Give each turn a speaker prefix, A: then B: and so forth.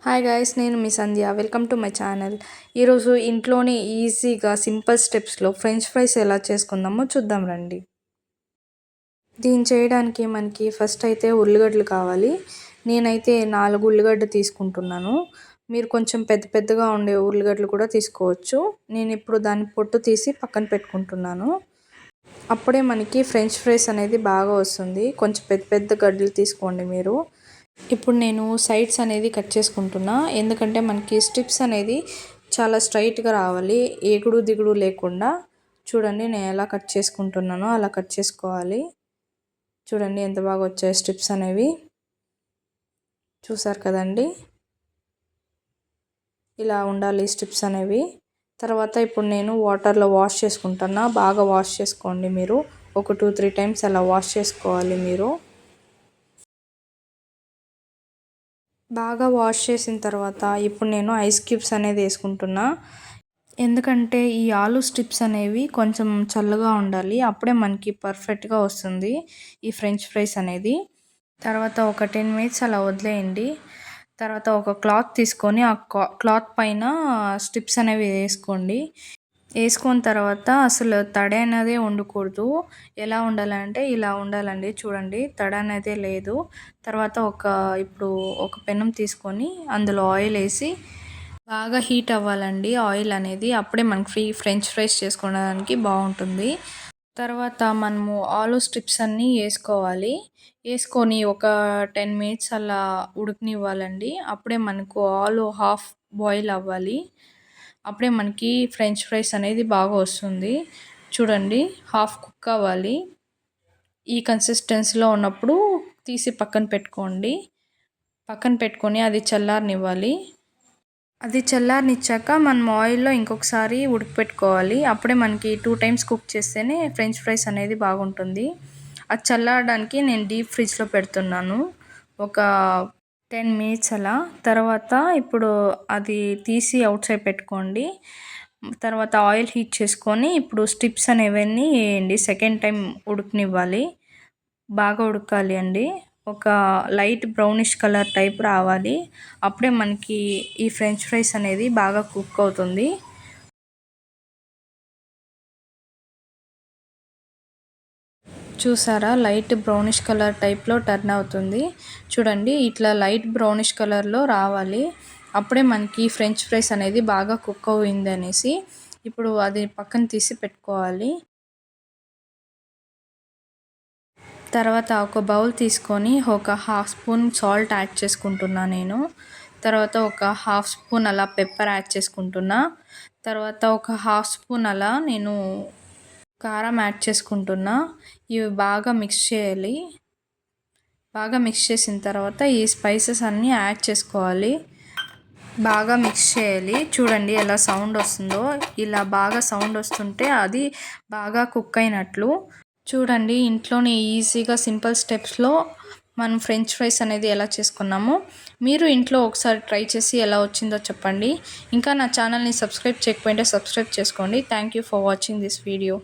A: Hi guys, నేను మీ Sandhya. Welcome to my channel. ఈరోజు ఇంట్లోనే ఈజీగా సింపుల్ స్టెప్స్లో ఫ్రెంచ్ ఫ్రైస్ ఎలా చేసుకుందామో చూద్దాం రండి. దీన్ని చేయడానికి మనకి ఫస్ట్ అయితే ఉల్లిగడ్డలు కావాలి. నేనైతే 4 ఉల్లిగడ్డ తీసుకుంటున్నాను. మీరు కొంచెం పెద్ద పెద్దగా ఉండే ఉల్లిగడ్డలు కూడా తీసుకోవచ్చు. నేను ఇప్పుడు దాన్ని పొట్టు తీసి పక్కన పెట్టుకుంటున్నాను. అప్పుడే మనకి ఫ్రెంచ్ ఫ్రైస్ అనేది బాగా వస్తుంది. కొంచెం పెద్ద పెద్ద గడ్డలు తీసుకోండి మీరు. ఇప్పుడు నేను సైడ్స్ అనేది కట్ చేసుకుంటున్నా. ఎందుకంటే మనకి స్ట్రిప్స్ అనేది చాలా స్ట్రైట్గా రావాలి, ఎగుడు దిగుడు లేకుండా. చూడండి నేను ఎలా కట్ చేసుకుంటున్నానో అలా కట్ చేసుకోవాలి. చూడండి ఎంత బాగా వచ్చాయి స్ట్రిప్స్ అనేవి. చూసారు కదండి, ఇలా ఉండాలి స్ట్రిప్స్ అనేవి. తర్వాత ఇప్పుడు నేను వాటర్లో వాష్ చేసుకుంటున్నా. బాగా వాష్ చేసుకోండి మీరు. ఒక 2-3 టైమ్స్ అలా వాష్ చేసుకోవాలి మీరు. బాగా వాష్ చేసిన తర్వాత ఇప్పుడు నేను ఐస్ క్యూబ్స్ అనేది వేసుకుంటున్నా. ఎందుకంటే ఈ ఆలు స్ట్రిప్స్ అనేవి కొంచెం చల్లగా ఉండాలి, అప్పుడే మనకి పర్ఫెక్ట్గా వస్తుంది ఈ ఫ్రెంచ్ ఫ్రైస్ అనేది. తర్వాత ఒక 10 మినిట్స్ అలా వదిలేయండి. తర్వాత ఒక క్లాత్ తీసుకొని ఆ క్లాత్ పైన స్ట్రిప్స్ అనేవి వేసుకున్న తర్వాత అసలు తడి అనేదే ఉండకూడదు. ఎలా ఉండాలంటే ఇలా ఉండాలండి. చూడండి, తడి అనేదే లేదు. తర్వాత ఇప్పుడు ఒక పెనం తీసుకొని అందులో ఆయిల్ వేసి బాగా హీట్ అవ్వాలండి ఆయిల్ అనేది. అప్పుడే మనకి ఫ్రెంచ్ ఫ్రైస్ చేసుకోవడానికి బాగుంటుంది. తర్వాత మనము ఆలు స్ట్రిప్స్ అన్నీ వేసుకొని ఒక 10 మినిట్స్ అలా ఉడకనివ్వాలండి. అప్పుడే మనకు ఆలు హాఫ్ బాయిల్ అవ్వాలి. అప్పుడే మనకి ఫ్రెంచ్ ఫ్రైస్ అనేది బాగా వస్తుంది. చూడండి, హాఫ్ కుక్ అవ్వాలి. ఈ కన్సిస్టెన్సీలో ఉన్నప్పుడు తీసి పక్కన పెట్టుకొని అది చల్లారనివ్వాలి. అది చల్లారనిచ్చాక మనం ఆయిల్లో ఇంకొకసారి ఉడకపెట్టుకోవాలి. అప్పుడే మనకి 2 టైమ్స్ కుక్ చేస్తేనే ఫ్రెంచ్ ఫ్రైస్ అనేది బాగుంటుంది. అది చల్లారడానికి నేను డీప్ ఫ్రిడ్జ్లో పెడుతున్నాను ఒక 10 మినిట్స్ అలా. తర్వాత ఇప్పుడు అది తీసి అవుట్ సైడ్ పెట్టుకోండి. తర్వాత ఆయిల్ హీట్ చేసుకొని ఇప్పుడు స్ట్రిప్స్ అనేవన్నీ వేయండి. సెకండ్ టైం ఉడకనివ్వాలి, బాగా ఉడకాలి అండి. ఒక లైట్ బ్రౌనిష్ కలర్ టైప్ రావాలి. అప్పుడే మనకి ఈ ఫ్రెంచ్ ఫ్రైస్ అనేది బాగా కుక్ అవుతుంది. చూసారా, లైట్ బ్రౌనిష్ కలర్ టైప్లో టర్న్ అవుతుంది. చూడండి, ఇట్లా లైట్ బ్రౌనిష్ కలర్లో రావాలి. అప్పుడే మనకి ఫ్రెంచ్ ఫ్రైస్ అనేది బాగా కుక్ అయింది అనేసి. ఇప్పుడు అది పక్కన తీసి పెట్టుకోవాలి. తర్వాత ఒక బౌల్ తీసుకొని ఒక హాఫ్ స్పూన్ సాల్ట్ యాడ్ చేసుకుంటున్నా నేను. తర్వాత ఒక హాఫ్ స్పూన్ అలా పెప్పర్ యాడ్ చేసుకుంటున్నా. తర్వాత ఒక హాఫ్ స్పూన్ అలా నేను కారం యాడ్ చేసుకుంటున్నా. ఇవి బాగా మిక్స్ చేయాలి. బాగా మిక్స్ చేసిన తర్వాత ఈ స్పైసెస్ అన్నీ యాడ్ చేసుకోవాలి. బాగా మిక్స్ చేయాలి. చూడండి ఎలా సౌండ్ వస్తుందో. ఇలా బాగా సౌండ్ వస్తుంటే అది బాగా కుక్ అయినట్లు. చూడండి, ఇంట్లోనే ఈజీగా సింపుల్ స్టెప్స్లో మనం ఫ్రెంచ్ ఫ్రైస్ అనేది ఎలా చేసుకున్నామో మీరు ఇంట్లో ఒకసారి ట్రై చేసి ఎలా వచ్చిందో చెప్పండి. ఇంకా నా ఛానల్ని సబ్స్క్రైబ్ చేయకపోతే సబ్స్క్రైబ్ చేసుకోండి. Thank you for watching this video.